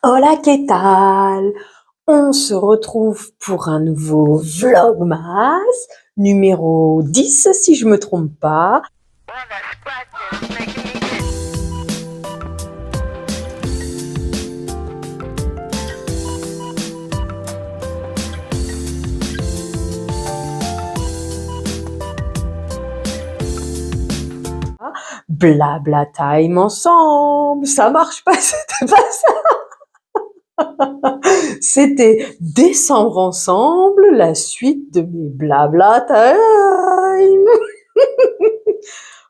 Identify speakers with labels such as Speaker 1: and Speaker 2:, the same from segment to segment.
Speaker 1: Hola, ¿qué tal? On se retrouve pour un nouveau Vlogmas, numéro 10 si je me trompe pas. Blabla time ensemble, ça marche pas, c'était pas ça. C'était décembre ensemble, la suite de mes blabla time.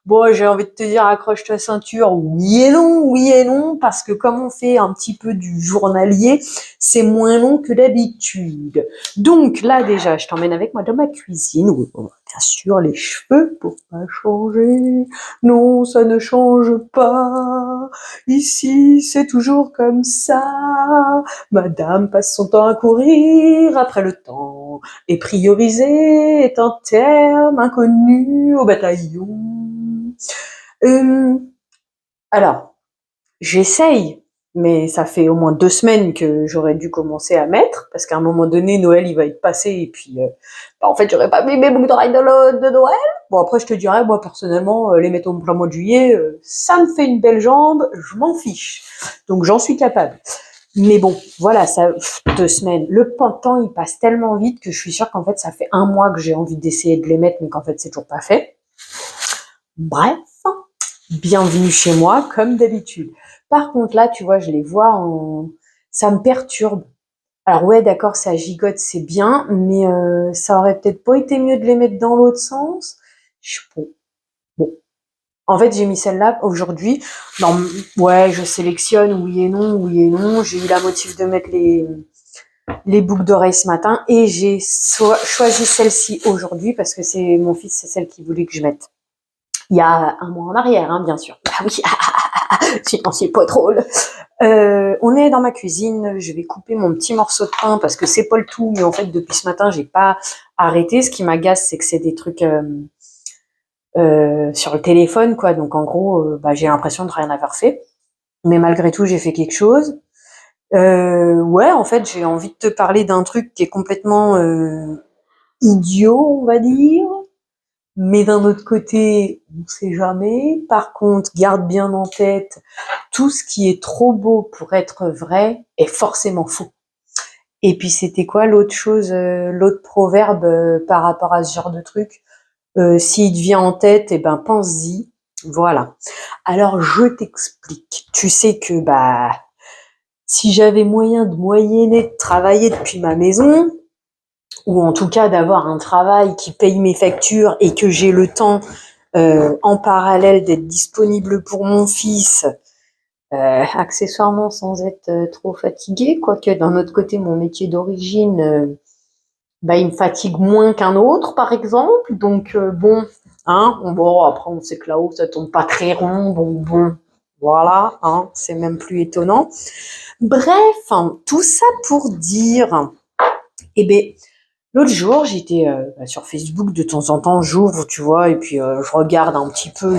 Speaker 1: Bon, j'ai envie de te dire, accroche ta ceinture, oui et non, parce que comme on fait un petit peu du journalier, c'est moins long que d'habitude. Donc là, déjà, je t'emmène avec moi dans ma cuisine, où, bien sûr, les cheveux, pour pas changer. Non, ça ne change pas. Ici, c'est toujours comme ça. Madame passe son temps à courir après le temps, et prioriser est un terme inconnu au bataillon. Euh, alors, j'essaye, mais ça fait au moins 2 semaines que j'aurais dû commencer à mettre, parce qu'à un moment donné, Noël, il va être passé, et puis, en fait, j'aurais pas mis mes boucles d'oreilles de Noël. Bon, après, je te dirais, moi, personnellement, les mettre au plein mois de juillet, ça me fait une belle jambe, je m'en fiche. Donc, j'en suis capable. Mais bon, voilà, ça, 2 semaines. Le temps, il passe tellement vite que je suis sûre qu'en fait, ça fait un mois que j'ai envie d'essayer de les mettre, mais qu'en fait, c'est toujours pas fait. Bref, bienvenue chez moi, comme d'habitude. Par contre, là, tu vois, je les vois ça me perturbe. Alors ouais, d'accord, ça gigote, c'est bien, mais ça aurait peut-être pas été mieux de les mettre dans l'autre sens. Bon. En fait, j'ai mis celle-là aujourd'hui. Non, ouais, je sélectionne, oui et non, oui et non. J'ai eu la motive de mettre les boucles d'oreilles ce matin et j'ai choisi celle-ci aujourd'hui parce que c'est mon fils, c'est celle qu'il voulait que je mette. Il y a un mois en arrière, hein, bien sûr. Ah oui, sinon c'est pas drôle. On est dans ma cuisine, je vais couper mon petit morceau de pain parce que c'est pas le tout, mais en fait depuis ce matin j'ai pas arrêté. Ce qui m'agace, c'est que c'est des trucs sur le téléphone, quoi. Donc en gros, j'ai l'impression de rien avoir fait. Mais malgré tout, j'ai fait quelque chose. Ouais, en fait, j'ai envie de te parler d'un truc qui est complètement idiot, on va dire. Mais d'un autre côté, on sait jamais. Par contre, garde bien en tête, tout ce qui est trop beau pour être vrai est forcément faux. Et puis c'était quoi l'autre chose, l'autre proverbe par rapport à ce genre de truc? S'il te vient en tête, eh ben pense-y. Voilà. Alors je t'explique. Tu sais que si j'avais moyen de moyenner de travailler depuis ma maison, ou en tout cas d'avoir un travail qui paye mes factures et que j'ai le temps en parallèle d'être disponible pour mon fils, accessoirement sans être trop fatiguée, quoique d'un autre côté mon métier d'origine, il me fatigue moins qu'un autre par exemple, donc bon, hein, bon après on sait que là-haut ça tombe pas très rond, donc bon, voilà, hein, c'est même plus étonnant. Bref, hein, tout ça pour dire, eh ben, l'autre jour, j'étais sur Facebook, de temps en temps, j'ouvre, tu vois, et puis je regarde un petit peu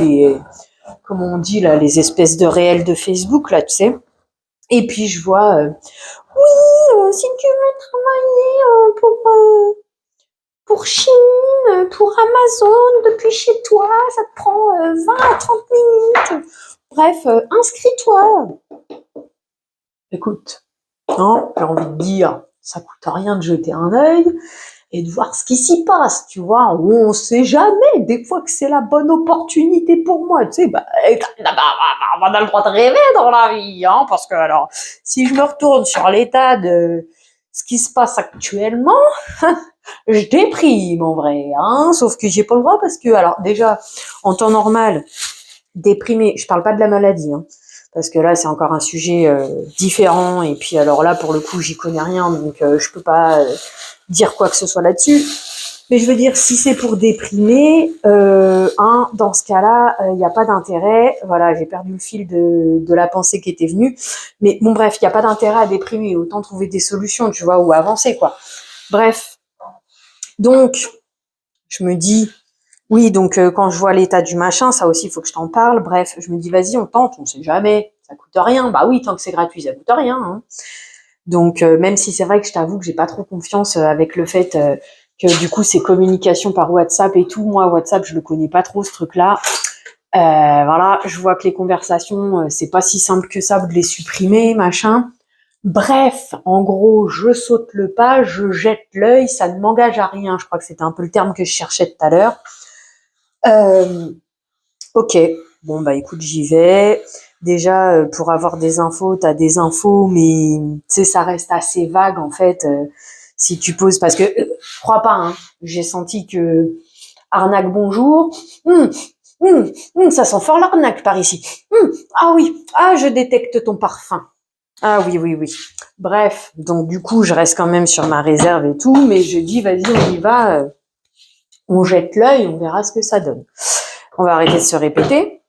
Speaker 1: comment on dit là, les espèces de réels de Facebook, là, tu sais. Et puis je vois, oui, si tu veux travailler pour Chine, pour Amazon, depuis chez toi, ça te prend 20 à 30 minutes. Bref, inscris-toi. Écoute, non, j'ai envie de dire, ça coûte rien de jeter un œil et de voir ce qui s'y passe, tu vois. On sait jamais, des fois que c'est la bonne opportunité pour moi, tu sais, on a le droit de rêver dans la vie, hein, parce que alors, si je me retourne sur l'état de ce qui se passe actuellement, je déprime en vrai, hein, sauf que j'ai pas le droit parce que, alors déjà, en temps normal, déprimer, je parle pas de la maladie, hein, parce que là c'est encore un sujet différent et puis alors là pour le coup j'y connais rien donc je peux pas dire quoi que ce soit là-dessus. Mais je veux dire, si c'est pour déprimer, dans ce cas-là, il n'y a pas d'intérêt. Voilà, j'ai perdu le fil de la pensée qui était venue. Mais bon, bref, il n'y a pas d'intérêt à déprimer. Autant trouver des solutions, tu vois, ou avancer, quoi. Bref. Donc, je me dis, oui, donc quand je vois l'état du machin, ça aussi, il faut que je t'en parle. Bref, je me dis, vas-y, on tente, on sait jamais. ça coûte rien. Bah oui, tant que c'est gratuit, ça coûte rien, hein. Donc, même si c'est vrai que je t'avoue que j'ai pas trop confiance avec le fait que du coup, ces communications par WhatsApp et tout, moi, WhatsApp, je le connais pas trop, ce truc-là. Voilà, je vois que les conversations, c'est pas si simple que ça de les supprimer, machin. Bref, en gros, je saute le pas, je jette l'œil, ça ne m'engage à rien. Je crois que c'était un peu le terme que je cherchais tout à l'heure. Ok, bon bah écoute, j'y vais. Déjà, pour avoir des infos, t'as des infos, mais tu sais, ça reste assez vague en fait. Si tu poses, parce que je crois pas, hein, j'ai senti que arnaque bonjour. Ça sent fort l'arnaque par ici. Ah oui, ah je détecte ton parfum. Ah oui, oui, oui. Bref, donc du coup, je reste quand même sur ma réserve et tout, mais je dis, vas-y, on y va, on jette l'œil, on verra ce que ça donne. On va arrêter de se répéter.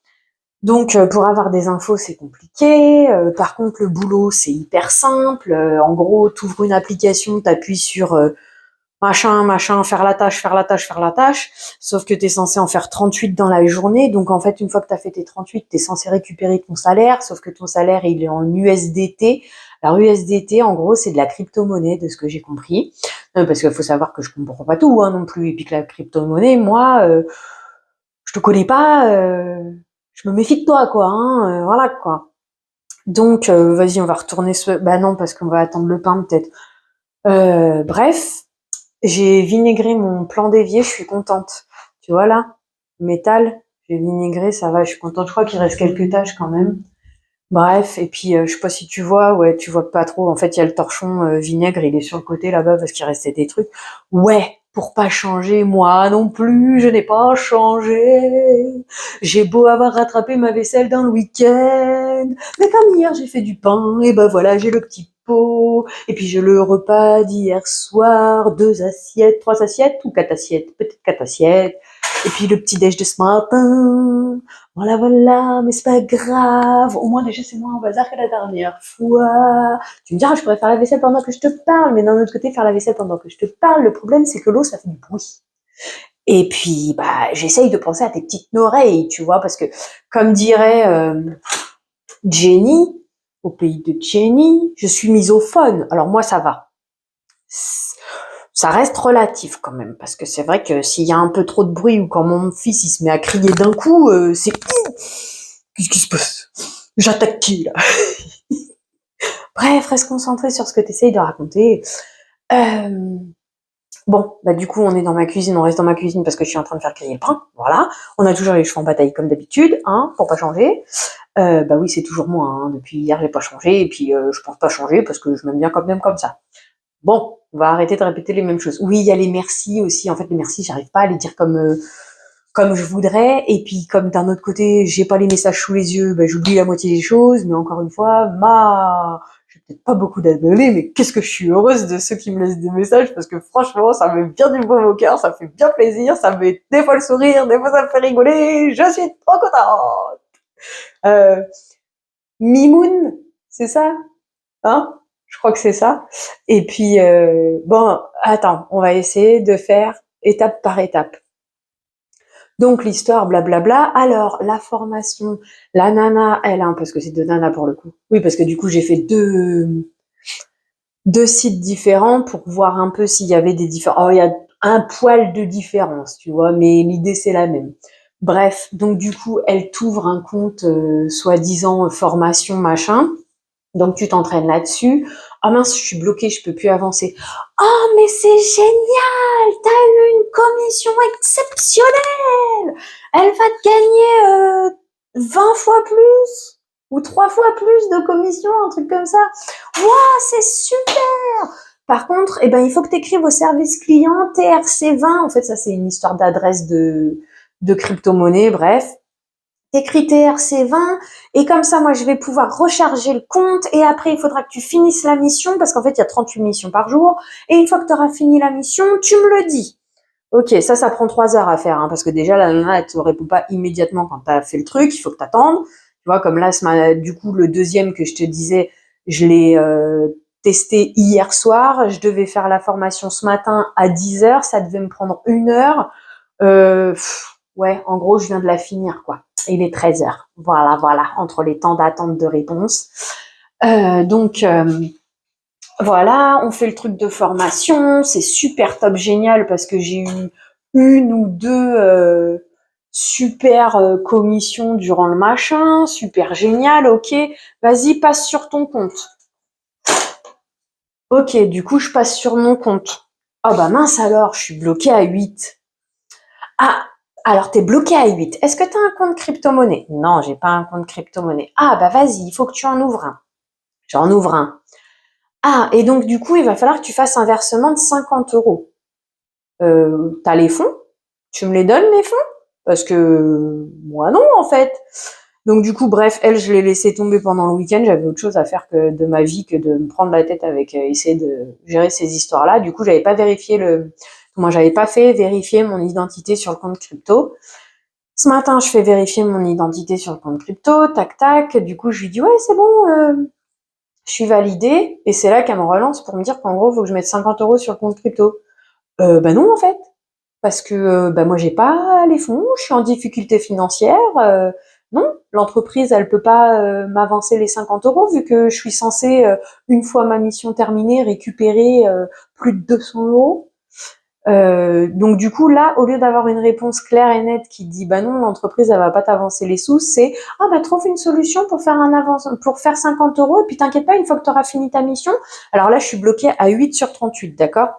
Speaker 1: Donc, pour avoir des infos, c'est compliqué. Par contre, le boulot, c'est hyper simple. En gros, tu ouvres une application, tu appuies sur machin, faire la tâche, faire la tâche, faire la tâche. Sauf que tu es censé en faire 38 dans la journée. Donc, en fait, une fois que tu as fait tes 38, tu es censé récupérer ton salaire. Sauf que ton salaire, il est en USDT. Alors, USDT, en gros, c'est de la crypto-monnaie, de ce que j'ai compris. Parce qu'il faut savoir que je comprends pas tout, hein, non plus. Et puis que la crypto-monnaie, moi, je te connais pas, je me méfie de toi, quoi, hein, voilà, quoi. Donc, vas-y, on va retourner bah non, parce qu'on va attendre le pain, peut-être. Bref, j'ai vinaigré mon plan d'évier, je suis contente. Tu vois, là, métal, j'ai vinaigré, ça va, je suis contente. Je crois qu'il reste quelques tâches, quand même. Bref, et puis, je sais pas si tu vois, ouais, tu vois pas trop. En fait, il y a le torchon vinaigre, il est sur le côté, là-bas, parce qu'il restait des trucs. Ouais, pour pas changer, moi non plus, je n'ai pas changé. J'ai beau avoir rattrapé ma vaisselle dans le week-end, mais comme hier j'ai fait du pain, et ben voilà, j'ai le petit pot. Et puis j'ai le repas d'hier soir, 2 assiettes, 3 assiettes ou 4 assiettes, peut-être 4 assiettes. Et puis le petit déj de ce matin. Voilà, voilà, mais c'est pas grave. Au moins déjà c'est moins un bazar que la dernière fois. Tu me diras, je pourrais faire la vaisselle pendant que je te parle, mais d'un autre côté, faire la vaisselle pendant que je te parle, le problème c'est que l'eau ça fait du bruit. Et puis, bah, j'essaye de penser à tes petites oreilles, tu vois, parce que, comme dirait Jenny, au pays de Jenny, je suis misophone. Alors moi, ça va. Ça reste relatif quand même, parce que c'est vrai que s'il y a un peu trop de bruit ou quand mon fils il se met à crier d'un coup, c'est qu'est-ce qui se passe? J'attaque qui là? Bref, reste concentré sur ce que tu essayes de raconter. Bon, bah du coup, on est dans ma cuisine, on reste dans ma cuisine parce que je suis en train de faire griller le pain. Voilà. On a toujours les cheveux en bataille comme d'habitude, hein, pour pas changer. Bah oui, c'est toujours moi, hein. Depuis hier, j'ai pas changé, et puis je pense pas changer parce que je m'aime bien quand même comme ça. Bon, on va arrêter de répéter les mêmes choses. Oui, il y a les merci aussi. En fait, les merci, j'arrive pas à les dire comme je voudrais. Et puis, comme d'un autre côté, j'ai pas les messages sous les yeux, bah, j'oublie la moitié des choses. Mais encore une fois, j'ai peut-être pas beaucoup d'abonnés, mais qu'est-ce que je suis heureuse de ceux qui me laissent des messages, parce que franchement, ça me met bien du baume au cœur, ça me fait bien plaisir, ça me met des fois le sourire, des fois ça me fait rigoler. Je suis trop contente. Mimoun, c'est ça? Hein? Je crois que c'est ça. Et puis, bon, attends, on va essayer de faire étape par étape. Donc, l'histoire, blablabla. Alors, la formation, la nana, elle, hein, parce que c'est deux nanas pour le coup. Oui, parce que du coup, j'ai fait deux sites différents pour voir un peu s'il y avait des différences. Oh, il y a un poil de différence, tu vois, mais l'idée, c'est la même. Bref, donc du coup, elle t'ouvre un compte, soi-disant formation, machin. Donc tu t'entraînes là-dessus. Ah mince, je suis bloquée, je peux plus avancer. Oh mais c'est génial, t'as eu une commission exceptionnelle. Elle va te gagner 20 fois plus ou 3 fois plus de commission, un truc comme ça. Waouh, c'est super. Par contre, eh ben il faut que tu écrives au service client TRC20. En fait, ça c'est une histoire d'adresse de crypto-monnaie, bref. Tes critères, c'est 20, et comme ça, moi, je vais pouvoir recharger le compte, et après, il faudra que tu finisses la mission, parce qu'en fait, il y a 38 missions par jour, et une fois que tu auras fini la mission, tu me le dis. Ok, ça prend 3 heures à faire, hein, parce que déjà, la nana, elle te répond pas immédiatement quand tu as fait le truc, il faut que tu attendes. Tu vois, comme là, du coup, le deuxième que je te disais, je l'ai testé hier soir, je devais faire la formation ce matin à 10 heures, ça devait me prendre 1 heure. Ouais, en gros, je viens de la finir, quoi. Il est 13h. Voilà, entre les temps d'attente de réponse. Donc, voilà, on fait le truc de formation. C'est super top génial parce que j'ai eu une ou deux super commissions durant le machin. Super génial, ok. Vas-y, passe sur ton compte. Ok, du coup, je passe sur mon compte. Oh bah mince alors, je suis bloquée à 8. Ah, alors t'es bloqué à 8. Est-ce que t'as un compte crypto-monnaie? Non, j'ai pas un compte crypto-monnaie. Ah bah vas-y, il faut que tu en ouvres un. J'en ouvre un. Ah, et donc du coup, il va falloir que tu fasses un versement de 50 €. T'as les fonds? Tu me les donnes, mes fonds? Parce que moi non, en fait. Donc du coup, bref, elle, je l'ai laissé tomber pendant le week-end. J'avais autre chose à faire que de ma vie que de me prendre la tête avec essayer de gérer ces histoires-là. Du coup, j'avais pas fait vérifier mon identité sur le compte crypto. Ce matin, je fais vérifier mon identité sur le compte crypto, tac tac. Du coup, je lui dis ouais, c'est bon, je suis validée. Et c'est là qu'elle me relance pour me dire qu'en gros, il faut que je mette 50 € sur le compte crypto. Bah non, en fait, parce que bah moi j'ai pas les fonds, je suis en difficulté financière. Non, l'entreprise elle peut pas m'avancer les 50 € vu que je suis censée une fois ma mission terminée récupérer plus de 200 €. Donc du coup là, au lieu d'avoir une réponse claire et nette qui dit bah non, l'entreprise elle va pas t'avancer les sous, c'est ah bah trouve une solution pour faire un avance, pour faire 50 € et puis t'inquiète pas, une fois que tu auras fini ta mission. Alors là je suis bloquée à 8 sur 38, d'accord?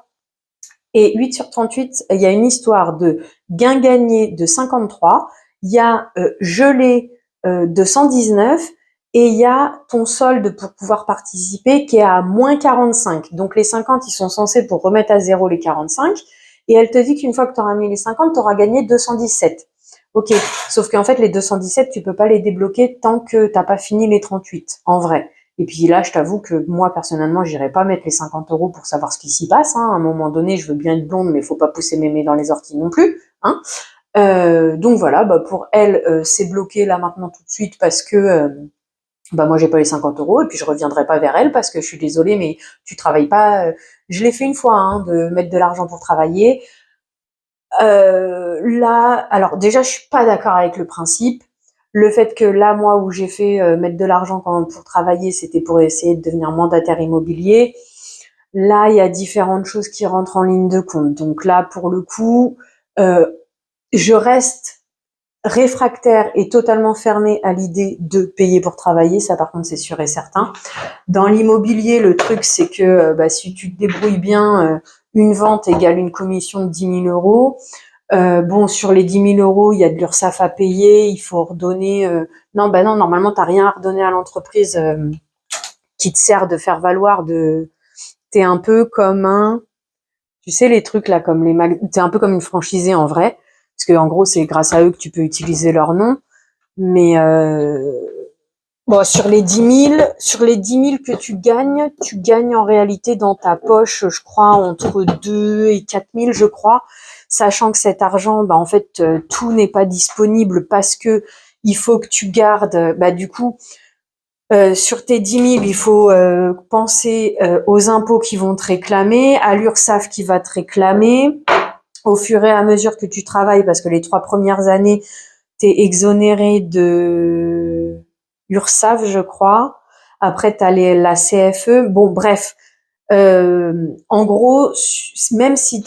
Speaker 1: Et 8 sur 38, il y a une histoire de gain gagné de 53, il y a gelé de 119 et il y a ton solde pour pouvoir participer qui est à moins 45. Donc les 50, ils sont censés pour remettre à zéro les 45 et elle te dit qu'une fois que tu auras mis les 50, tu auras gagné 217. Ok, sauf qu'en fait les 217, tu peux pas les débloquer tant que t'as pas fini les 38, en vrai. Et puis là, je t'avoue que moi, personnellement, j'irai pas mettre les 50 € pour savoir ce qui s'y passe. Hein. À un moment donné, je veux bien être blonde, mais faut pas pousser mémé dans les orties non plus. Hein. Donc voilà, bah pour elle, c'est bloqué là maintenant tout de suite parce que bah moi j'ai pas les 50 € et puis je reviendrai pas vers elle parce que je suis désolée, mais tu travailles pas. Je l'ai fait une fois, hein, de mettre de l'argent pour travailler. Là, alors déjà, je suis pas d'accord avec le principe. Le fait que là, moi, où j'ai fait mettre de l'argent pour travailler, c'était pour essayer de devenir mandataire immobilier. Là, il y a différentes choses qui rentrent en ligne de compte. Donc là, pour le coup, euh, je reste réfractaire et totalement fermée à l'idée de payer pour travailler. Ça, par contre, c'est sûr et certain. Dans l'immobilier, le truc, c'est que bah, si tu te débrouilles bien, une vente égale une commission de 10 000 €. Bon, sur les 10 000 €, il y a de l'URSSAF à payer, il faut redonner. Non, bah non, normalement, t'as rien à redonner à l'entreprise qui te sert de faire valoir. T'es un peu comme tu sais, les trucs là, comme t'es un peu comme une franchisée en vrai, parce que en gros, c'est grâce à eux que tu peux utiliser leur nom. Mais bon, sur les 10 000 que tu gagnes en réalité dans ta poche, je crois, entre 2 et 4 000, je crois, sachant que cet argent, bah, en fait, tout n'est pas disponible parce que il faut que tu gardes, bah, du coup, sur tes 10 000, il faut penser aux impôts qui vont te réclamer, à l'URSSAF qui va te réclamer, au fur et à mesure que tu travailles, parce que les 3 premières années, t'es exonéré de URSSAF, je crois. Après, t'as la CFE. Bon, bref. En gros, même si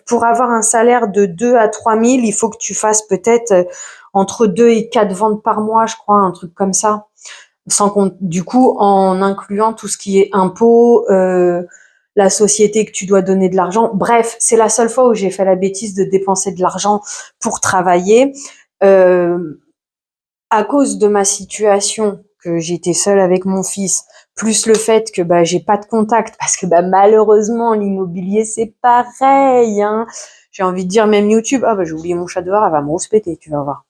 Speaker 1: pour avoir un salaire de 2 à 3 000, il faut que tu fasses peut-être entre 2 et 4 ventes par mois, je crois, un truc comme ça. Sans compte, du coup, en incluant tout ce qui est impôts, la société que tu dois donner de l'argent. Bref, c'est la seule fois où j'ai fait la bêtise de dépenser de l'argent pour travailler. Euh, à cause de ma situation, que j'étais seule avec mon fils, plus le fait que bah j'ai pas de contact, parce que bah malheureusement l'immobilier c'est pareil. Hein. J'ai envie de dire même YouTube. Ah bah j'ai oublié mon chat dehors, elle va me rouspéter, tu vas voir.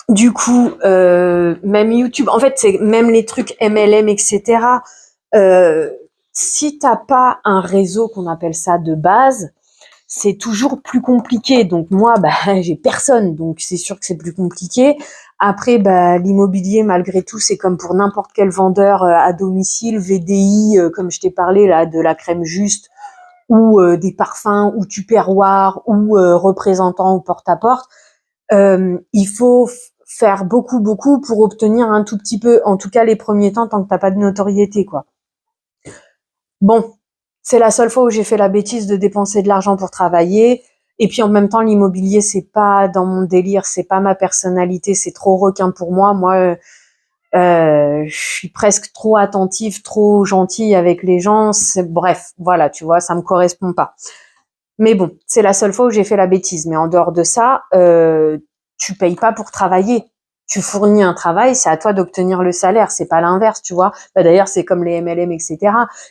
Speaker 1: Du coup, même YouTube, en fait, c'est même les trucs MLM, etc. Si t'as pas un réseau qu'on appelle ça de base, c'est toujours plus compliqué. Donc moi, bah, j'ai personne, donc c'est sûr que c'est plus compliqué. Après, bah, l'immobilier, malgré tout, c'est comme pour n'importe quel vendeur à domicile, VDI, comme je t'ai parlé là, de la crème juste, ou des parfums, ou tupperware, ou représentant ou porte-à-porte, il faut faire beaucoup pour obtenir un tout petit peu, en tout cas les premiers temps, tant que t'as pas de notoriété, quoi. Bon, c'est la seule fois où j'ai fait la bêtise de dépenser de l'argent pour travailler. Et puis en même temps, l'immobilier, c'est pas dans mon délire, c'est pas ma personnalité, c'est trop requin pour moi. Moi, je suis presque trop attentive, trop gentille avec les gens. Bref, voilà, tu vois, ça me correspond pas. Mais bon, c'est la seule fois où j'ai fait la bêtise. Mais en dehors de ça, tu payes pas pour travailler. Tu fournis un travail, c'est à toi d'obtenir le salaire, c'est pas l'inverse, tu vois. Bah, d'ailleurs, c'est comme les MLM, etc.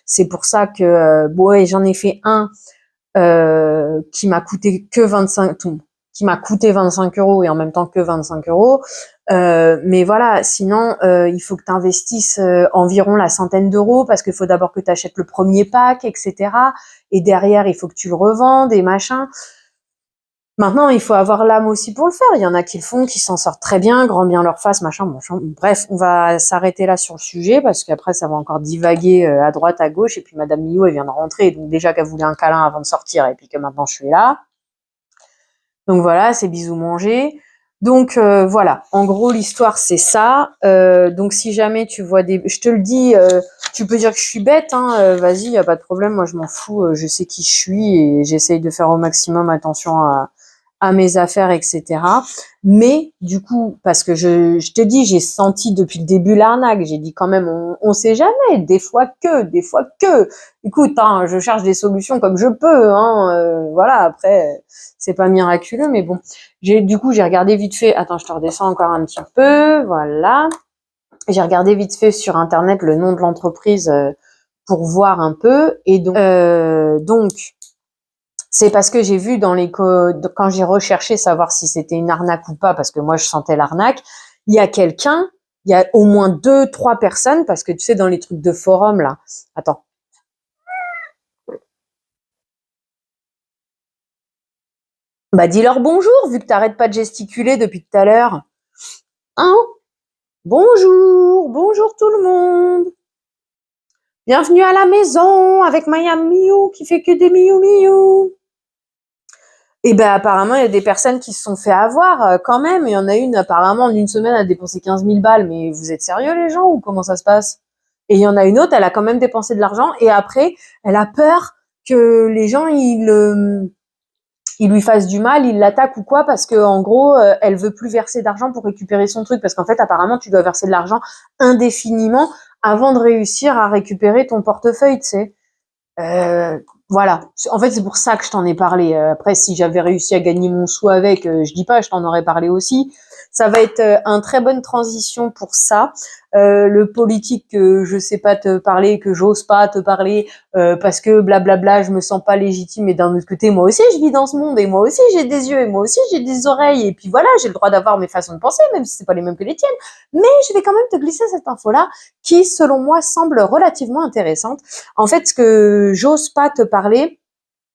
Speaker 1: C'est pour ça que, ouais, j'en ai fait un qui m'a coûté que 25, qui m'a coûté 25 euros et en même temps que 25 euros. Mais voilà, sinon, il faut que tu investisses environ la centaine d'euros parce qu'il faut d'abord que tu achètes le premier pack, etc. Et derrière, il faut que tu le revendes et machin. Maintenant, il faut avoir l'âme aussi pour le faire. Il y en a qui le font, qui s'en sortent très bien, grand bien leur face, machin. Bref, on va s'arrêter là sur le sujet parce qu'après, ça va encore divaguer à droite, à gauche. Et puis, Madame Millot, elle vient de rentrer. Donc, déjà qu'elle voulait un câlin avant de sortir et puis que maintenant, je suis là. Donc, voilà, c'est bisous mangés. Donc, voilà. En gros, l'histoire, c'est ça. Donc, si jamais tu vois des... Je te le dis, tu peux dire que je suis bête. Hein, vas-y, y a pas de problème. Moi, je m'en fous. Je sais qui je suis et j'essaye de faire au maximum attention à mes affaires, etc. Mais du coup, parce que je te dis, j'ai senti depuis le début l'arnaque. J'ai dit quand même, on sait jamais. Des fois que. Écoute, hein, je cherche des solutions comme je peux. Hein, voilà. Après, c'est pas miraculeux, mais bon. Du coup, j'ai regardé vite fait. Attends, je te redescends encore un petit peu. Voilà. J'ai regardé vite fait sur internet le nom de l'entreprise pour voir un peu. Et donc. C'est parce que j'ai vu quand j'ai recherché savoir si c'était une arnaque ou pas, parce que moi je sentais l'arnaque, il y a au moins 2-3 personnes, parce que tu sais, dans les trucs de forum là, attends. Bah dis-leur bonjour, vu que t'arrêtes pas de gesticuler depuis tout à l'heure. Hein? Bonjour tout le monde. Bienvenue à la maison avec Maya Miou qui fait que des miou miou. Et ben apparemment, il y a des personnes qui se sont fait avoir quand même. Il y en a une, apparemment, en une semaine, elle a dépensé 15 000 balles. Mais vous êtes sérieux, les gens, ou comment ça se passe? Et il y en a une autre, elle a quand même dépensé de l'argent. Et après, elle a peur que les gens, ils lui fassent du mal, ils l'attaquent ou quoi, parce que en gros, elle veut plus verser d'argent pour récupérer son truc. Parce qu'en fait, apparemment, tu dois verser de l'argent indéfiniment avant de réussir à récupérer ton portefeuille, tu sais. Voilà. En fait, c'est pour ça que je t'en ai parlé. Après, si j'avais réussi à gagner mon sou avec, je dis pas, je t'en aurais parlé aussi. Ça va être une très bonne transition pour ça. Le politique que je sais pas te parler, que j'ose pas te parler, parce que blablabla, je me sens pas légitime. Et d'un autre côté, moi aussi, je vis dans ce monde, et moi aussi, j'ai des yeux, et moi aussi, j'ai des oreilles. Et puis voilà, j'ai le droit d'avoir mes façons de penser, même si c'est pas les mêmes que les tiennes. Mais je vais quand même te glisser cette info-là, qui, selon moi, semble relativement intéressante. En fait, ce que j'ose pas te parler,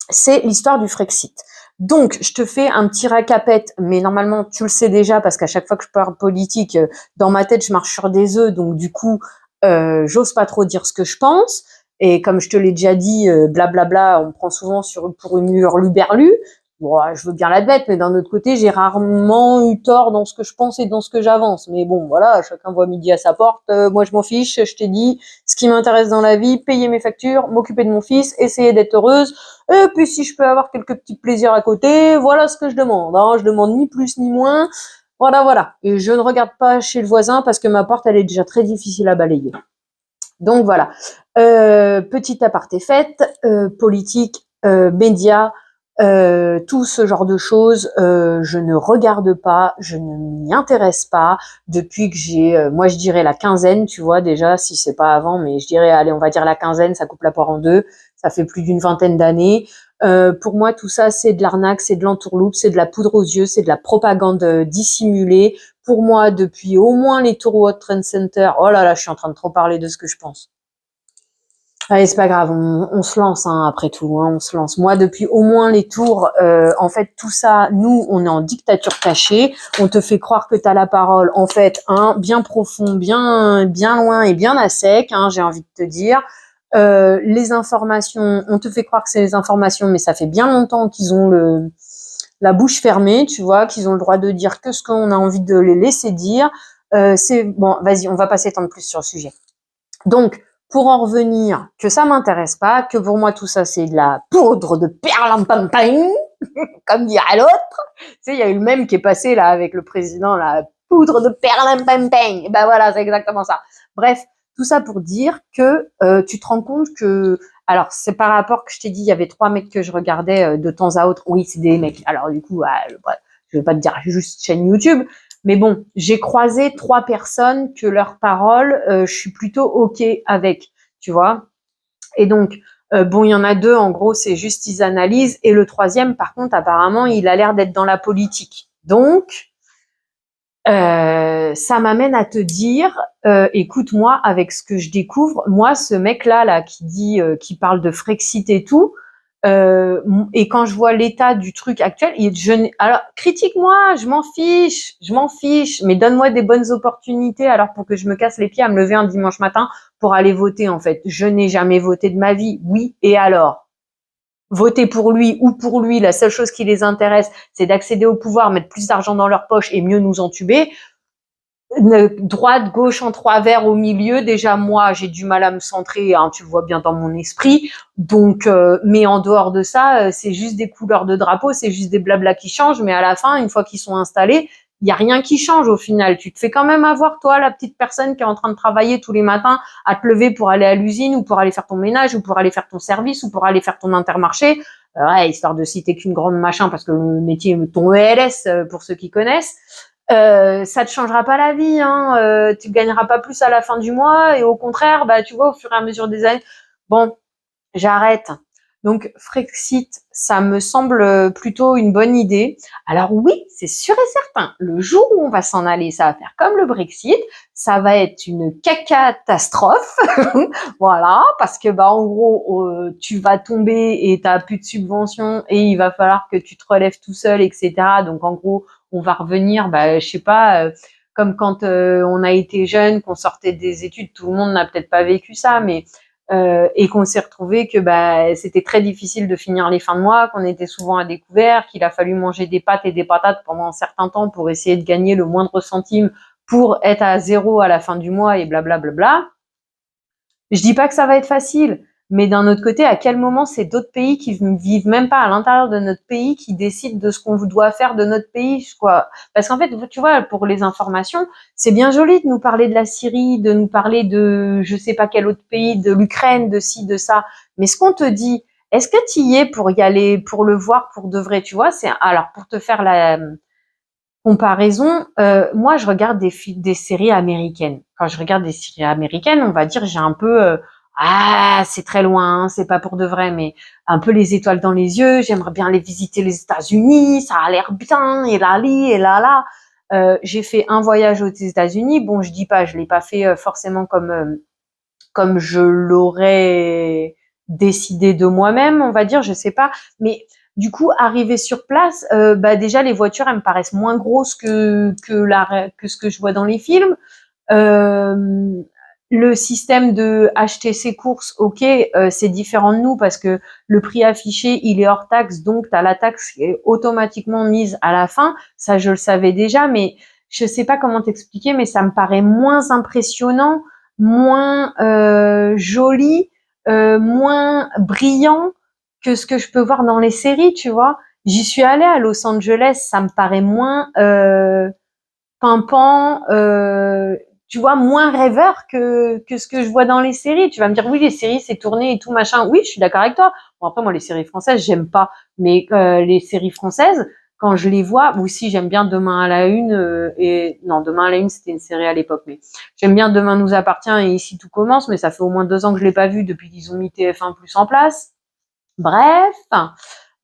Speaker 1: c'est l'histoire du Frexit. Donc, je te fais un petit récapette, mais normalement, tu le sais déjà, parce qu'à chaque fois que je parle politique, dans ma tête, je marche sur des œufs, donc du coup, j'ose pas trop dire ce que je pense. Et comme je te l'ai déjà dit, blablabla, on me prend souvent pour une hurluberlue. Bon, je veux bien l'admettre, mais d'un autre côté, j'ai rarement eu tort dans ce que je pense et dans ce que j'avance. Mais bon, voilà, chacun voit midi à sa porte. Moi, je m'en fiche. Je t'ai dit, ce qui m'intéresse dans la vie, payer mes factures, m'occuper de mon fils, essayer d'être heureuse. Et puis, si je peux avoir quelques petits plaisirs à côté, voilà ce que je demande. Hein. Je demande ni plus ni moins. Voilà. Et je ne regarde pas chez le voisin parce que ma porte, elle est déjà très difficile à balayer. Donc, voilà. Petit aparté fait, politique, médias, tout ce genre de choses, je ne regarde pas, je ne m'y intéresse pas depuis que j'ai, moi je dirais la quinzaine, tu vois déjà, si c'est pas avant, mais je dirais, allez, on va dire la quinzaine, ça coupe la poire en deux, ça fait plus d'une vingtaine d'années. Pour moi, tout ça, c'est de l'arnaque, c'est de l'entourloupe, c'est de la poudre aux yeux, c'est de la propagande dissimulée. Pour moi, depuis au moins les Tours World Trade Center, oh là là, je suis en train de trop parler de ce que je pense. Allez, c'est pas grave, on se lance hein, après tout, hein, on se lance. Moi, depuis au moins les tours, en fait, tout ça, nous, on est en dictature cachée. On te fait croire que t'as la parole, en fait, hein, bien profond, bien loin et bien à sec, hein, j'ai envie de te dire. Les informations, on te fait croire que c'est les informations, mais ça fait bien longtemps qu'ils ont la bouche fermée, tu vois, qu'ils ont le droit de dire que ce qu'on a envie de les laisser dire. C'est bon, vas-y, on va pas s'étendre plus sur le sujet. Donc, pour en revenir, que ça m'intéresse pas, que pour moi tout ça c'est de la poudre de perlimpinpin, comme dirait l'autre. Tu sais, il y a eu le même qui est passé là avec le président, la poudre de perlimpinpin. Et ben voilà, c'est exactement ça. Bref, tout ça pour dire que tu te rends compte que, alors c'est par rapport que je t'ai dit, il y avait 3 mecs que je regardais de temps à autre. Oui, c'est des mecs. Alors du coup, bref, je vais pas te dire juste chaîne YouTube, mais bon, j'ai croisé 3 personnes que leurs paroles, je suis plutôt ok avec, tu vois. Et donc, bon, il y en a 2, en gros, c'est juste ils analysent. Et le 3e, par contre, apparemment, il a l'air d'être dans la politique. Donc, ça m'amène à te dire, écoute-moi, avec ce que je découvre, moi, ce mec-là, qui dit, qui parle de Frexit et tout, et quand je vois l'état du truc actuel, alors critique-moi, je m'en fiche, mais donne-moi des bonnes opportunités alors pour que je me casse les pieds à me lever un dimanche matin pour aller voter en fait. Je n'ai jamais voté de ma vie, oui, et alors? Voter pour lui ou pour lui, la seule chose qui les intéresse, c'est d'accéder au pouvoir, mettre plus d'argent dans leur poche et mieux nous entuber. Droite, gauche en 3 verres au milieu. Déjà, moi, j'ai du mal à me centrer, hein, tu le vois bien dans mon esprit. Donc, mais en dehors de ça, c'est juste des couleurs de drapeau, c'est juste des blablas qui changent. Mais à la fin, une fois qu'ils sont installés, il y a rien qui change au final. Tu te fais quand même avoir, toi, la petite personne qui est en train de travailler tous les matins, à te lever pour aller à l'usine ou pour aller faire ton ménage ou pour aller faire ton service ou pour aller faire ton intermarché. Ouais, histoire de citer qu'une grande machin parce que le métier, ton ELS, pour ceux qui connaissent. Ça te changera pas la vie, hein. Tu gagneras pas plus à la fin du mois et au contraire, bah tu vois, au fur et à mesure des années. Bon, j'arrête. Donc Frexit, ça me semble plutôt une bonne idée. Alors oui, c'est sûr et certain, le jour où on va s'en aller, ça va faire comme le Brexit, ça va être une catastrophe. Voilà, parce que bah en gros, tu vas tomber et t'as plus de subventions et il va falloir que tu te relèves tout seul, etc. Donc en gros, on va revenir, bah je sais pas, comme quand on a été jeune, qu'on sortait des études, tout le monde n'a peut-être pas vécu ça, mais et qu'on s'est retrouvé que bah c'était très difficile de finir les fins de mois, qu'on était souvent à découvert, qu'il a fallu manger des pâtes et des patates pendant un certain temps pour essayer de gagner le moindre centime pour être à 0 à la fin du mois et blablabla. Bla bla bla. Je dis pas que ça va être facile, mais d'un autre côté, à quel moment c'est d'autres pays qui vivent même pas à l'intérieur de notre pays qui décident de ce qu'on doit faire de notre pays, quoi. Parce qu'en fait, tu vois, pour les informations, c'est bien joli de nous parler de la Syrie, de nous parler de je sais pas quel autre pays, de l'Ukraine, de ci, de ça. Mais ce qu'on te dit, est-ce que tu y es pour y aller, pour le voir pour de vrai, tu vois? C'est alors pour te faire la comparaison, moi je regarde des séries américaines. Quand je regarde des séries américaines, on va dire j'ai un peu ah c'est très loin, hein, c'est pas pour de vrai, mais un peu les étoiles dans les yeux. J'aimerais bien aller visiter les États-Unis, ça a l'air bien et là. J'ai fait un voyage aux États-Unis. Bon, je dis pas, je l'ai pas fait forcément comme je l'aurais décidé de moi-même, on va dire, je sais pas, mais du coup, arriver sur place, bah déjà les voitures, elles me paraissent moins grosses que ce que je vois dans les films. Euh, le système de acheter ses courses, ok, c'est différent de nous parce que le prix affiché, il est hors taxe, donc tu as la taxe qui est automatiquement mise à la fin. Ça, je le savais déjà, mais je sais pas comment t'expliquer, mais ça me paraît moins impressionnant, moins joli, moins brillant que ce que je peux voir dans les séries, tu vois. J'y suis allée à Los Angeles, ça me paraît moins pimpant, tu vois, moins rêveur que ce que je vois dans les séries. Tu vas me dire, oui, les séries, c'est tourné et tout, machin. Oui, je suis d'accord avec toi. Bon, après, moi, les séries françaises, j'aime pas. Mais les séries françaises, quand je les vois, aussi, j'aime bien Demain à la Une. Et non, Demain à la Une, c'était une série à l'époque. Mais j'aime bien Demain nous appartient et Ici tout commence. Mais ça fait au moins 2 ans que je l'ai pas vu depuis qu'ils ont mis TF1 plus en place. Bref,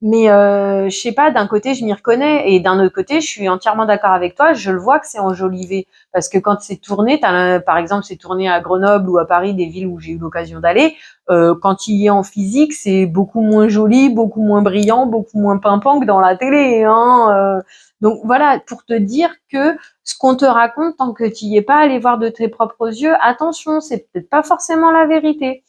Speaker 1: mais je sais pas, d'un côté je m'y reconnais et d'un autre côté je suis entièrement d'accord avec toi, je le vois que c'est enjolivé parce que quand c'est tourné, par exemple c'est tourné à Grenoble ou à Paris, des villes où j'ai eu l'occasion d'aller, quand il y est en physique c'est beaucoup moins joli, beaucoup moins brillant, beaucoup moins pimpant que dans la télé, hein. Donc voilà, pour te dire que ce qu'on te raconte tant que tu y es pas allé voir de tes propres yeux, attention, c'est peut-être pas forcément la vérité.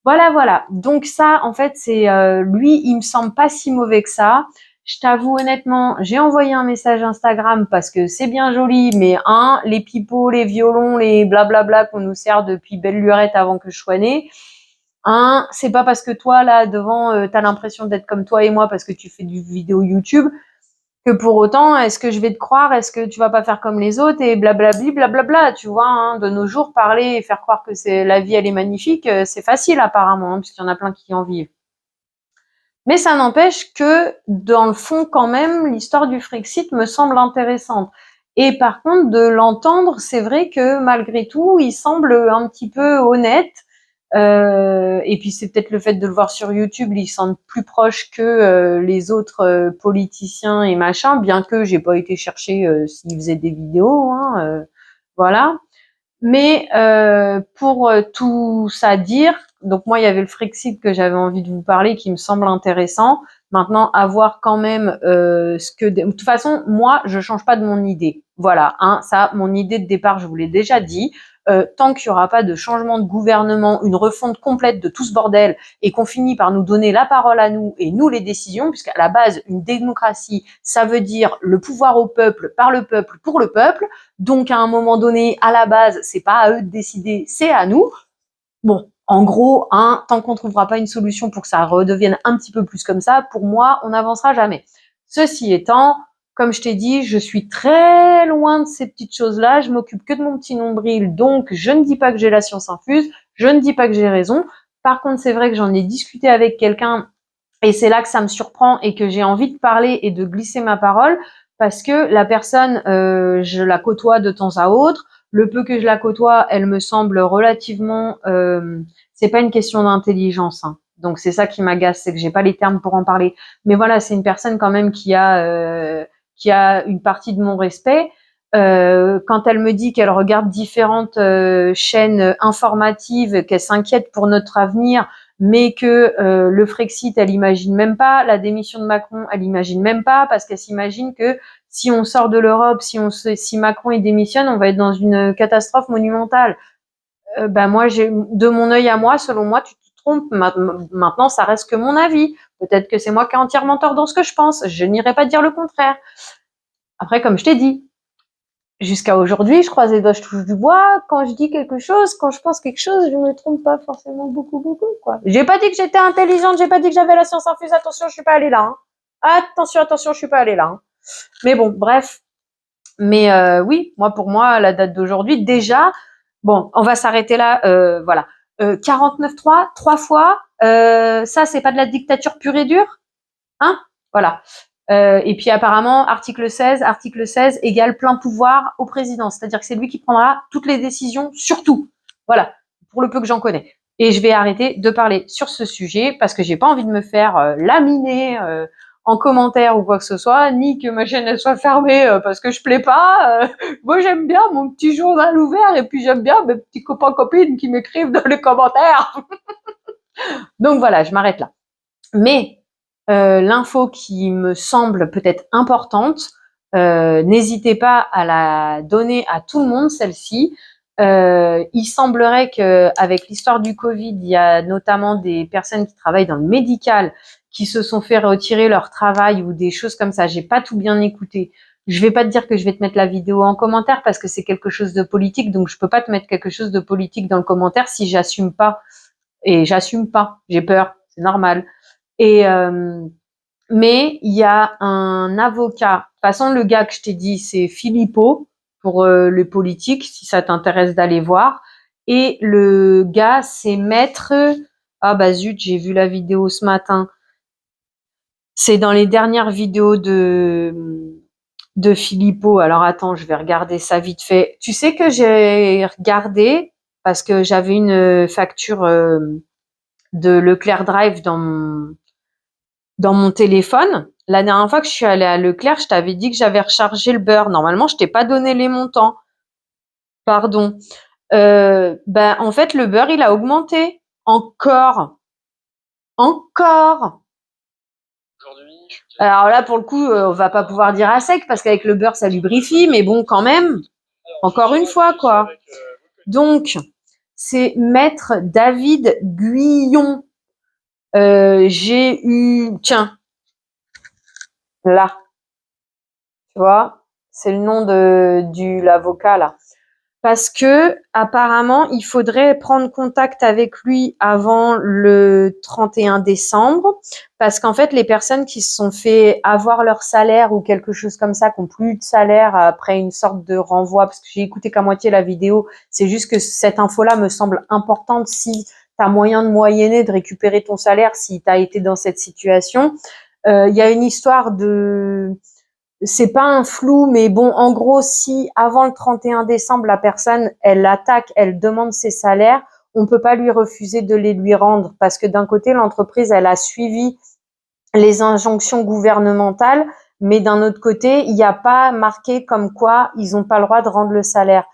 Speaker 1: Voilà, voilà. Donc ça, en fait, c'est lui, il me semble pas si mauvais que ça. Je t'avoue honnêtement, j'ai envoyé un message Instagram parce que c'est bien joli, mais les pipeaux, les violons, les blablabla qu'on nous sert depuis belle lurette avant que je sois née. C'est pas parce que toi là devant, t'as l'impression d'être comme toi et moi parce que tu fais du vidéo YouTube que pour autant, est-ce que je vais te croire, est-ce que tu vas pas faire comme les autres et blablabli, blablabla, tu vois, de nos jours, parler et faire croire que la vie, elle est magnifique, c'est facile apparemment, puisqu'il y en a plein qui en vivent. Mais ça n'empêche que, dans le fond, quand même, l'histoire du Frexit me semble intéressante. Et par contre, de l'entendre, c'est vrai que malgré tout, il semble un petit peu honnête. Et puis c'est peut-être le fait de le voir sur YouTube, il semble plus proche que les autres politiciens et machin, bien que j'ai pas été chercher s'il faisait des vidéos, voilà. Mais pour tout ça dire, donc moi il y avait le Frexit que j'avais envie de vous parler, qui me semble intéressant. Maintenant, à voir quand même ce que. De toute façon, moi, je change pas de mon idée. Voilà, ça, mon idée de départ, je vous l'ai déjà dit. Tant qu'il n'y aura pas de changement de gouvernement, une refonte complète de tout ce bordel, et qu'on finit par nous donner la parole à nous et nous les décisions, puisqu'à la base, une démocratie, ça veut dire le pouvoir au peuple, par le peuple, pour le peuple. Donc, à un moment donné, à la base, c'est pas à eux de décider, c'est à nous. Bon, en gros, tant qu'on trouvera pas une solution pour que ça redevienne un petit peu plus comme ça, pour moi, on n'avancera jamais. Ceci étant, comme je t'ai dit, je suis très loin de ces petites choses-là. Je m'occupe que de mon petit nombril, donc je ne dis pas que j'ai la science infuse, je ne dis pas que j'ai raison. Par contre, c'est vrai que j'en ai discuté avec quelqu'un et c'est là que ça me surprend et que j'ai envie de parler et de glisser ma parole parce que la personne, je la côtoie de temps à autre. Le peu que je la côtoie, elle me semble relativement. C'est pas une question d'intelligence, donc c'est ça qui m'agace, c'est que j'ai pas les termes pour en parler. Mais voilà, c'est une personne quand même qui a une partie de mon respect. Quand elle me dit qu'elle regarde différentes chaînes informatives, qu'elle s'inquiète pour notre avenir, mais que le Frexit, elle imagine même pas, la démission de Macron, elle imagine même pas, parce qu'elle s'imagine que si on sort de l'Europe, si Macron il démissionne, on va être dans une catastrophe monumentale. Moi, de mon œil à moi, selon moi, tu te trompes. Maintenant, ça reste que mon avis. Peut-être que c'est moi qui ai entièrement tort dans ce que je pense. Je n'irai pas dire le contraire. Après, comme je t'ai dit, jusqu'à aujourd'hui, je croise les doigts, je touche du bois. Quand je dis quelque chose, quand je pense quelque chose, je me trompe pas forcément beaucoup, quoi. J'ai pas dit que j'étais intelligente, j'ai pas dit que j'avais la science infuse. Attention, je suis pas allée là. Attention, je suis pas allée là. Mais bon, bref. Mais oui, pour moi, la date d'aujourd'hui, déjà, bon, on va s'arrêter là. Voilà. 49.3, 3 fois. Ça, c'est pas de la dictature pure et dure, Voilà. Et puis apparemment, article 16 égale plein pouvoir au président. C'est-à-dire que c'est lui qui prendra toutes les décisions sur tout. Voilà, pour le peu que j'en connais. Et je vais arrêter de parler sur ce sujet parce que j'ai pas envie de me faire laminer en commentaire ou quoi que ce soit, ni que ma chaîne elle soit fermée parce que je plais pas. Moi, j'aime bien mon petit journal ouvert et puis j'aime bien mes petits copains copines qui m'écrivent dans les commentaires. Donc voilà, je m'arrête là. Mais l'info qui me semble peut-être importante, n'hésitez pas à la donner à tout le monde, celle-ci. Il semblerait qu'avec l'histoire du Covid, il y a notamment des personnes qui travaillent dans le médical qui se sont fait retirer leur travail ou des choses comme ça. J'ai pas tout bien écouté. Je vais pas te dire que je vais te mettre la vidéo en commentaire parce que c'est quelque chose de politique, donc je peux pas te mettre quelque chose de politique dans le commentaire si j'assume pas. Et j'assume pas. J'ai peur. C'est normal. Et mais il y a un avocat. De toute façon, le gars que je t'ai dit, c'est Philippot pour le politique, si ça t'intéresse d'aller voir. Et le gars, c'est Maître. Ah bah zut, j'ai vu la vidéo ce matin. C'est dans les dernières vidéos de Philippot. Alors attends, je vais regarder ça vite fait. Tu sais que j'ai regardé parce que j'avais une facture de Leclerc Drive dans mon téléphone. La dernière fois que je suis allée à Leclerc, je t'avais dit que j'avais rechargé le beurre. Normalement, je t'ai pas donné les montants. Pardon. En fait, le beurre, il a augmenté. Encore. Alors là, pour le coup, on va pas pouvoir dire à sec parce qu'avec le beurre, ça lubrifie. Mais bon, quand même, encore une fois, quoi. Donc, c'est Maître David Guyon. J'ai eu, tiens, là, tu vois, c'est le nom de l'avocat là. Parce que apparemment, il faudrait prendre contact avec lui avant le 31 décembre, parce qu'en fait, les personnes qui se sont fait avoir leur salaire ou quelque chose comme ça, qui n'ont plus eu de salaire après une sorte de renvoi, parce que j'ai écouté qu'à moitié la vidéo, c'est juste que cette info-là me semble importante si tu as moyen de moyenner, de récupérer ton salaire, si tu as été dans cette situation. Il y a une histoire de... C'est pas un flou, mais bon, en gros, si avant le 31 décembre, la personne, elle attaque, elle demande ses salaires, on peut pas lui refuser de les lui rendre parce que d'un côté, l'entreprise, elle a suivi les injonctions gouvernementales, mais d'un autre côté, il n'y a pas marqué comme quoi ils n'ont pas le droit de rendre le salaire.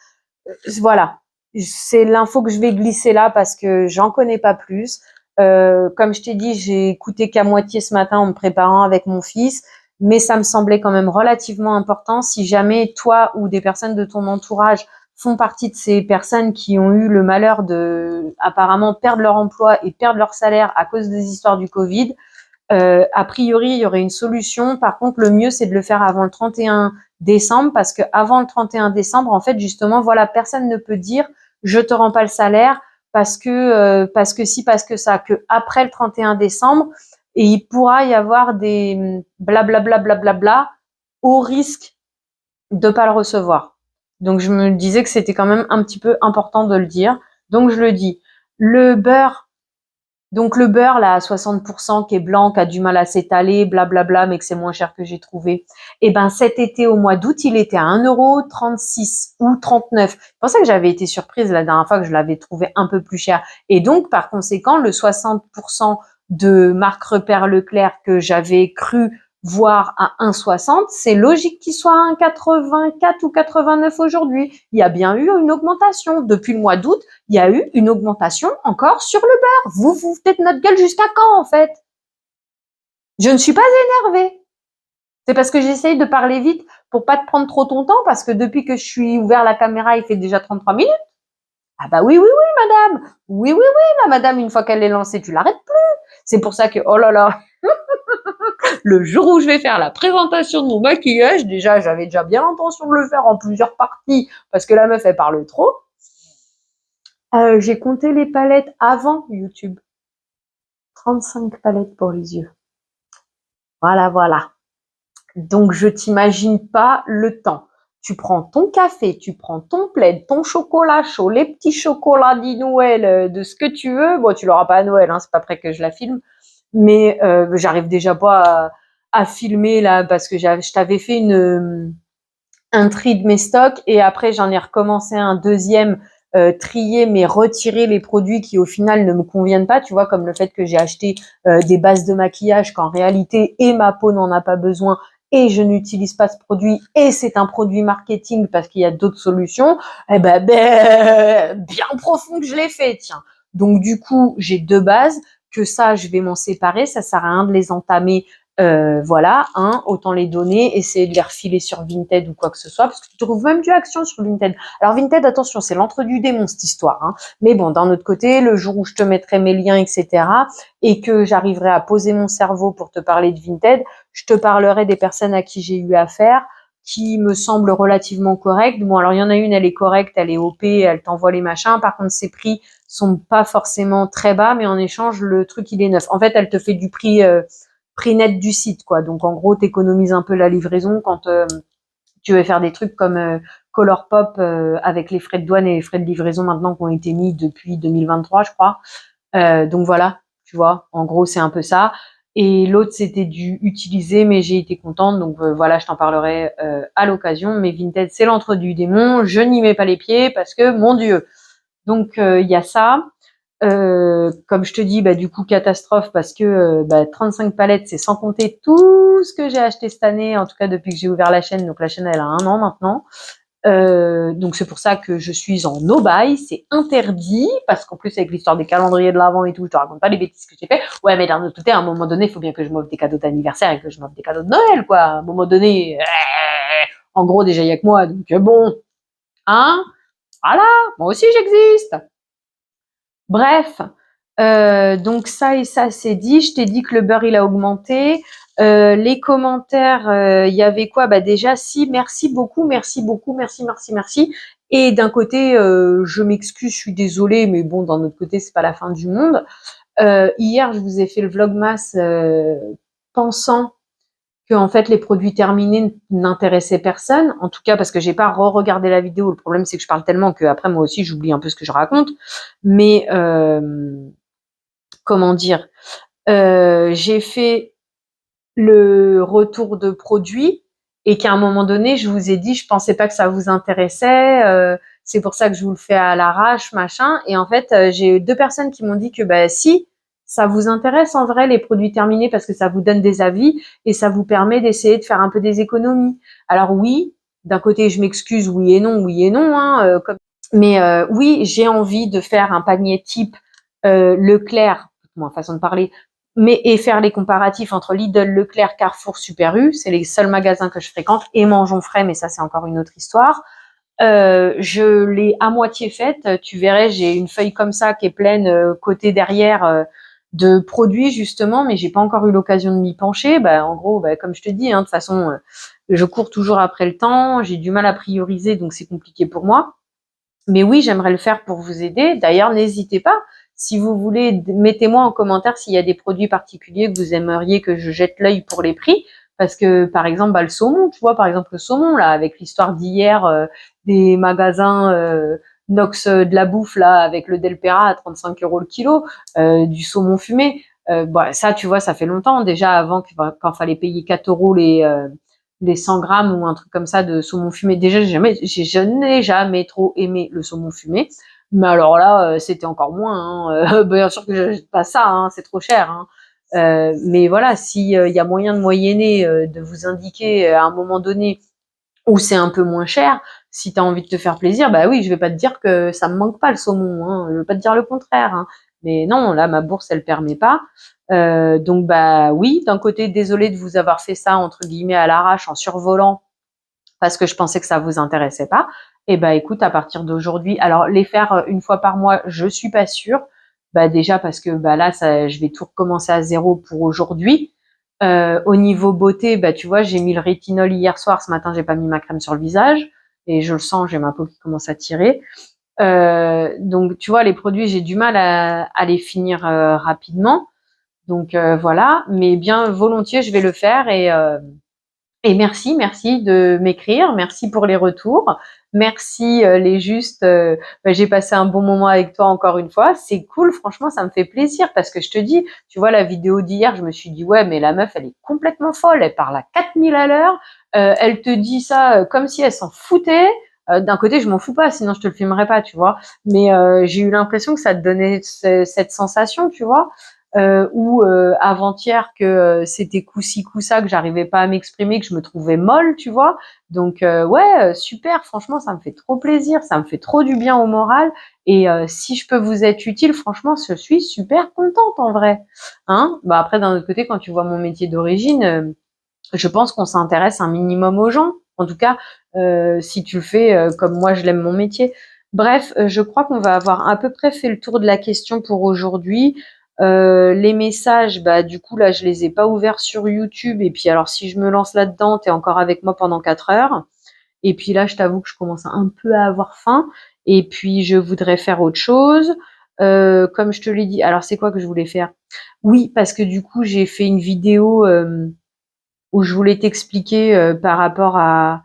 Speaker 1: Voilà. C'est l'info que je vais glisser là parce que j'en connais pas plus. Comme je t'ai dit, j'ai écouté qu'à moitié ce matin en me préparant avec mon fils, mais ça me semblait quand même relativement important. Si jamais toi ou des personnes de ton entourage font partie de ces personnes qui ont eu le malheur de apparemment perdre leur emploi et perdre leur salaire à cause des histoires du Covid, a priori, il y aurait une solution. Par contre, le mieux, c'est de le faire avant le 31 décembre parce que avant le 31 décembre, en fait, justement, voilà, personne ne peut dire je te rends pas le salaire parce que si, parce que ça, que après le 31 décembre, et il pourra y avoir des blablabla blablabla au risque de pas le recevoir. Donc, je me disais que c'était quand même un petit peu important de le dire. Donc, je le dis. Le beurre, donc le beurre là à 60% qui est blanc, qui a du mal à s'étaler, blablabla, mais que c'est moins cher que j'ai trouvé. Et ben cet été au mois d'août, il était à 1,36 € ou 39. C'est pour ça que j'avais été surprise la dernière fois que je l'avais trouvé un peu plus cher. Et donc par conséquent, le 60% de marque Repère Leclerc que j'avais cru voir à 1,60, c'est logique qu'il soit à 1,84 ou 89 aujourd'hui. Il y a bien eu une augmentation. Depuis le mois d'août, il y a eu une augmentation encore sur le beurre. Vous vous faites notre gueule jusqu'à quand, en fait? Je ne suis pas énervée. C'est parce que j'essaye de parler vite pour pas te prendre trop ton temps, parce que depuis que je suis ouvert la caméra, il fait déjà 33 minutes. Ah bah oui, oui, oui, madame. Oui, oui, oui, la madame, une fois qu'elle est lancée, tu l'arrêtes plus. C'est pour ça que, oh là là, le jour où je vais faire la présentation de mon maquillage, déjà, j'avais déjà bien l'intention de le faire en plusieurs parties, parce que la meuf, elle parle trop. J'ai compté les palettes avant YouTube. 35 palettes pour les yeux. Voilà, voilà. Donc, je t'imagine pas le temps. Tu prends ton café, tu prends ton plaid, ton chocolat chaud, les petits chocolats dit Noël, de ce que tu veux. Bon, tu l'auras pas à Noël, hein, c'est pas prêt que je la filme. Mais j'arrive déjà pas à filmer là parce que je t'avais fait un tri de mes stocks et après j'en ai recommencé un deuxième, trier mais retirer les produits qui au final ne me conviennent pas, tu vois, comme le fait que j'ai acheté des bases de maquillage qu'en réalité et ma peau n'en a pas besoin et je n'utilise pas ce produit et c'est un produit marketing parce qu'il y a d'autres solutions. Eh ben, bien profond que je l'ai fait, tiens. Donc du coup j'ai deux bases que ça je vais m'en séparer, ça sert à rien de les entamer. Voilà, hein, autant les donner, essayer de les refiler sur Vinted ou quoi que ce soit, parce que tu trouves même du action sur Vinted. Alors Vinted, attention, c'est l'entre du démon cette histoire, hein. Mais bon, d'un autre côté, le jour où je te mettrai mes liens, etc., et que j'arriverai à poser mon cerveau pour te parler de Vinted, je te parlerai des personnes à qui j'ai eu affaire, qui me semblent relativement correctes. Bon, alors il y en a une, elle est correcte, elle est OP, elle t'envoie les machins. Par contre, ses prix sont pas forcément très bas, mais en échange, le truc, il est neuf. En fait, elle te fait du prix net du site, quoi. Donc en gros, t'économises un peu la livraison quand tu veux faire des trucs comme Colourpop avec les frais de douane et les frais de livraison maintenant qui ont été mis depuis 2023, je crois. Donc voilà, tu vois, en gros, c'est un peu ça. Et l'autre, c'était du utiliser, mais j'ai été contente. Donc voilà, je t'en parlerai à l'occasion. Mais Vinted, c'est l'entre du démon. Je n'y mets pas les pieds parce que, mon Dieu. Donc il y a ça. Comme je te dis, bah du coup catastrophe parce que 35 palettes, c'est sans compter tout ce que j'ai acheté cette année, en tout cas depuis que j'ai ouvert la chaîne. Donc la chaîne elle a 1 an maintenant. Donc c'est pour ça que je suis en no buy, c'est interdit parce qu'en plus avec l'histoire des calendriers de l'avant et tout, je te raconte pas les bêtises que j'ai fait. Ouais, mais d'un autre côté, à un moment donné, il faut bien que je m'offre des cadeaux d'anniversaire et que je m'offre des cadeaux de Noël, quoi. À un moment donné, en gros déjà il y a que moi, donc bon, hein, voilà, moi aussi j'existe. Bref, donc ça et ça c'est dit. Je t'ai dit que le beurre il a augmenté. Les commentaires, il y avait quoi? Bah déjà, si, merci beaucoup, merci beaucoup, merci, merci, merci. Et d'un côté, je m'excuse, je suis désolée, mais bon, d'un autre côté, c'est pas la fin du monde. Hier, je vous ai fait le vlogmas pensant que en fait les produits terminés n'intéressaient personne. En tout cas, parce que j'ai pas re-regardé la vidéo. Le problème, c'est que je parle tellement que après moi aussi, j'oublie un peu ce que je raconte. Mais comment dire, j'ai fait le retour de produits et qu'à un moment donné, je vous ai dit, je pensais pas que ça vous intéressait. C'est pour ça que je vous le fais à l'arrache, machin. Et en fait, j'ai 2 personnes qui m'ont dit que bah si, ça vous intéresse en vrai les produits terminés parce que ça vous donne des avis et ça vous permet d'essayer de faire un peu des économies. Alors oui, d'un côté, je m'excuse, oui et non, hein, mais oui, j'ai envie de faire un panier type Leclerc, moins façon de parler, mais et faire les comparatifs entre Lidl, Leclerc, Carrefour, Super U, c'est les seuls magasins que je fréquente, et Mangeons Frais, mais ça c'est encore une autre histoire. Je l'ai à moitié faite. Tu verrais, j'ai une feuille comme ça qui est pleine côté derrière de produits justement, mais j'ai pas encore eu l'occasion de m'y pencher. Bah, en gros, bah, comme je te dis, hein, de toute façon, je cours toujours après le temps. J'ai du mal à prioriser, donc c'est compliqué pour moi. Mais oui, j'aimerais le faire pour vous aider. D'ailleurs, n'hésitez pas. Si vous voulez, mettez-moi en commentaire s'il y a des produits particuliers que vous aimeriez que je jette l'œil pour les prix. Parce que, par exemple, bah, le saumon, tu vois, par exemple, le saumon, là, avec l'histoire d'hier, des magasins Nox de la bouffe, là, avec le Delpera à 35 € le kilo, du saumon fumé. Bah, ça, tu vois, ça fait longtemps. Déjà, avant, quand fallait payer 4 € les 100 grammes ou un truc comme ça de saumon fumé. Déjà, je n'ai jamais trop aimé le saumon fumé. Mais alors là, c'était encore moins. Hein. Bien sûr que j'achète pas ça, hein, c'est trop cher. Hein. Mais voilà, s'il y a moyen de moyenner, de vous indiquer à un moment donné où c'est un peu moins cher, si tu as envie de te faire plaisir, bah oui, je vais pas te dire que ça me manque pas le saumon. Hein. Je vais pas te dire le contraire. Hein. Mais non, là, ma bourse, elle permet pas. Donc bah oui, d'un côté, désolée de vous avoir fait ça entre guillemets à l'arrache en survolant parce que je pensais que ça vous intéressait pas. Et bah écoute, à partir d'aujourd'hui, alors les faire une fois par mois, je suis pas sûre. Bah déjà parce que bah là, ça, je vais tout recommencer à zéro pour aujourd'hui. Au niveau beauté, bah tu vois, j'ai mis le rétinol hier soir. Ce matin, j'ai pas mis ma crème sur le visage et je le sens, j'ai ma peau qui commence à tirer. Donc tu vois, les produits, j'ai du mal à les finir rapidement. Donc voilà, mais bien volontiers, je vais le faire et merci de m'écrire, merci pour les retours, merci les justes. Bah, j'ai passé un bon moment avec toi encore une fois, c'est cool, franchement, ça me fait plaisir parce que je te dis, tu vois la vidéo d'hier, je me suis dit ouais, mais la meuf, elle est complètement folle, elle parle à 4000 à l'heure, elle te dit ça comme si elle s'en foutait. D'un côté, je m'en fous pas, sinon je te le filmerais pas, tu vois. Mais j'ai eu l'impression que ça te donnait cette sensation, tu vois. Ou avant-hier que c'était coup-ci coup-ça, que j'arrivais pas à m'exprimer, que je me trouvais molle, tu vois. Donc ouais, super, franchement, ça me fait trop plaisir, ça me fait trop du bien au moral. Et si je peux vous être utile, franchement, je suis super contente en vrai. Hein, bah après, d'un autre côté, quand tu vois mon métier d'origine, je pense qu'on s'intéresse un minimum aux gens. En tout cas, si tu le fais comme moi, je l'aime mon métier. Bref, je crois qu'on va avoir à peu près fait le tour de la question pour aujourd'hui. Les messages, bah du coup là, je les ai pas ouverts sur YouTube. Et puis alors, si je me lance là-dedans, t'es encore avec moi pendant 4 heures. Et puis là, je t'avoue que je commence un peu à avoir faim. Et puis, je voudrais faire autre chose. Comme je te l'ai dit, alors c'est quoi que je voulais faire? Oui, parce que du coup, j'ai fait une vidéo où je voulais t'expliquer par rapport à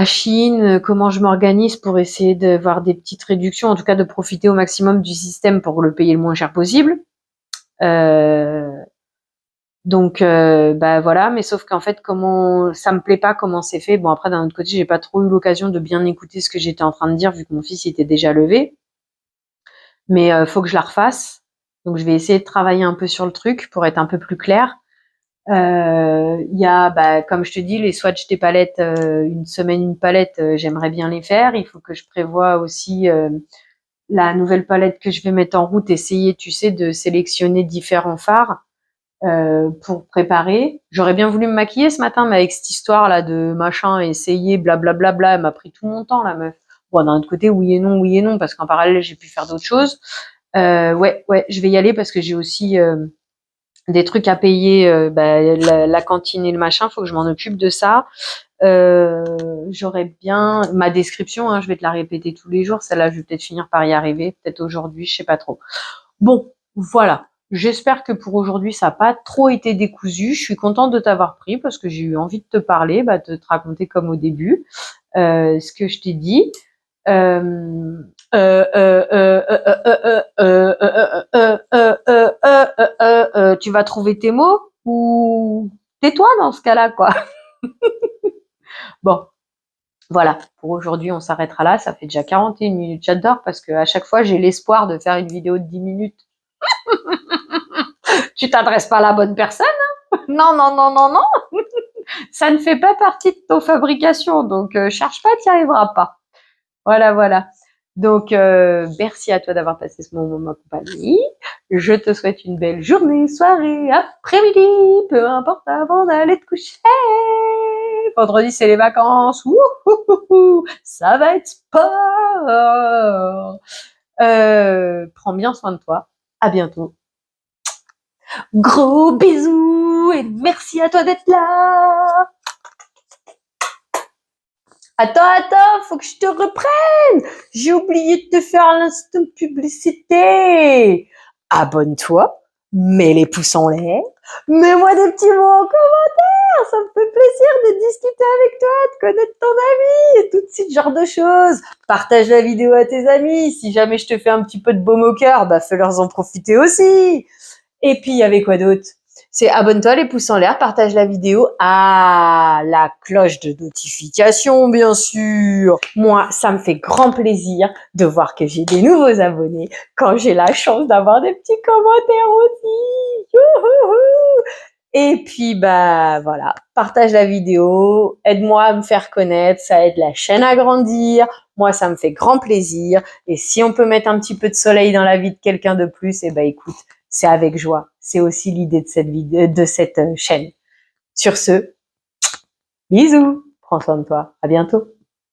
Speaker 1: Chine, comment je m'organise pour essayer d'avoir des petites réductions, en tout cas de profiter au maximum du système pour le payer le moins cher possible. Euh, donc bah voilà, mais sauf qu'en fait, comment ça me plaît pas comment c'est fait. Bon après d'un autre côté, j'ai pas trop eu l'occasion de bien écouter ce que j'étais en train de dire vu que mon fils était déjà levé. Mais faut que je la refasse. Donc je vais essayer de travailler un peu sur le truc pour être un peu plus clair. Il y a, bah, comme je te dis, les swatchs des palettes, une semaine une palette, j'aimerais bien les faire. Il faut que je prévoie aussi la nouvelle palette que je vais mettre en route, essayer, tu sais, de sélectionner différents fards pour préparer. J'aurais bien voulu me maquiller ce matin, mais avec cette histoire là de machin, essayer, blablabla, elle m'a pris tout mon temps, la meuf. Bon, d'un autre côté, oui et non, parce qu'en parallèle, j'ai pu faire d'autres choses. Ouais, je vais y aller parce que j'ai aussi des trucs à payer, la cantine et le machin, faut que je m'en occupe de ça. J'aurais bien ma description, hein, je vais te la répéter tous les jours, celle-là, je vais peut-être finir par y arriver, peut-être aujourd'hui, je sais pas trop. Bon, voilà. J'espère que pour aujourd'hui, ça n'a pas trop été décousu. Je suis contente de t'avoir pris parce que j'ai eu envie de te parler, de te raconter comme au début ce que je t'ai dit. Tu vas trouver tes mots ou tais-toi dans ce cas-là, quoi. Bon, voilà. Pour aujourd'hui, on s'arrêtera là. Ça fait déjà 41 minutes. J'adore parce que à chaque fois, j'ai l'espoir de faire une vidéo de 10 minutes. Tu t'adresses pas à la bonne personne, hein? Non, non, non, non, non. Ça ne fait pas partie de ton fabrication, donc cherche pas, tu n'y arriveras pas. Voilà, voilà. Donc, merci à toi d'avoir passé ce moment en ma compagnie. Je te souhaite une belle journée, soirée, après-midi, peu importe avant d'aller te coucher. Vendredi, c'est les vacances. Wouhouhou, ça va être sport. Prends bien soin de toi. À bientôt. Gros bisous et merci à toi d'être là. Attends, faut que je te reprenne. J'ai oublié de te faire l'instant publicité. Abonne-toi, mets les pouces en l'air, mets-moi des petits mots en commentaire. Ça me fait plaisir de discuter avec toi, de connaître ton ami et tout ce genre de choses. Partage la vidéo à tes amis. Si jamais je te fais un petit peu de baume au cœur, fais-leur en profiter aussi. Et puis, il y avait quoi d'autre? C'est abonne-toi, les pouces en l'air, partage la vidéo. Ah, la cloche de notification, bien sûr. Moi, ça me fait grand plaisir de voir que j'ai des nouveaux abonnés quand j'ai la chance d'avoir des petits commentaires aussi. Youhouhou. Et puis, voilà, partage la vidéo, aide-moi à me faire connaître, ça aide la chaîne à grandir. Moi, ça me fait grand plaisir. Et si on peut mettre un petit peu de soleil dans la vie de quelqu'un de plus, écoute, c'est avec joie. C'est aussi l'idée de cette vidéo, de cette chaîne. Sur ce, bisous, prends soin de toi, à bientôt.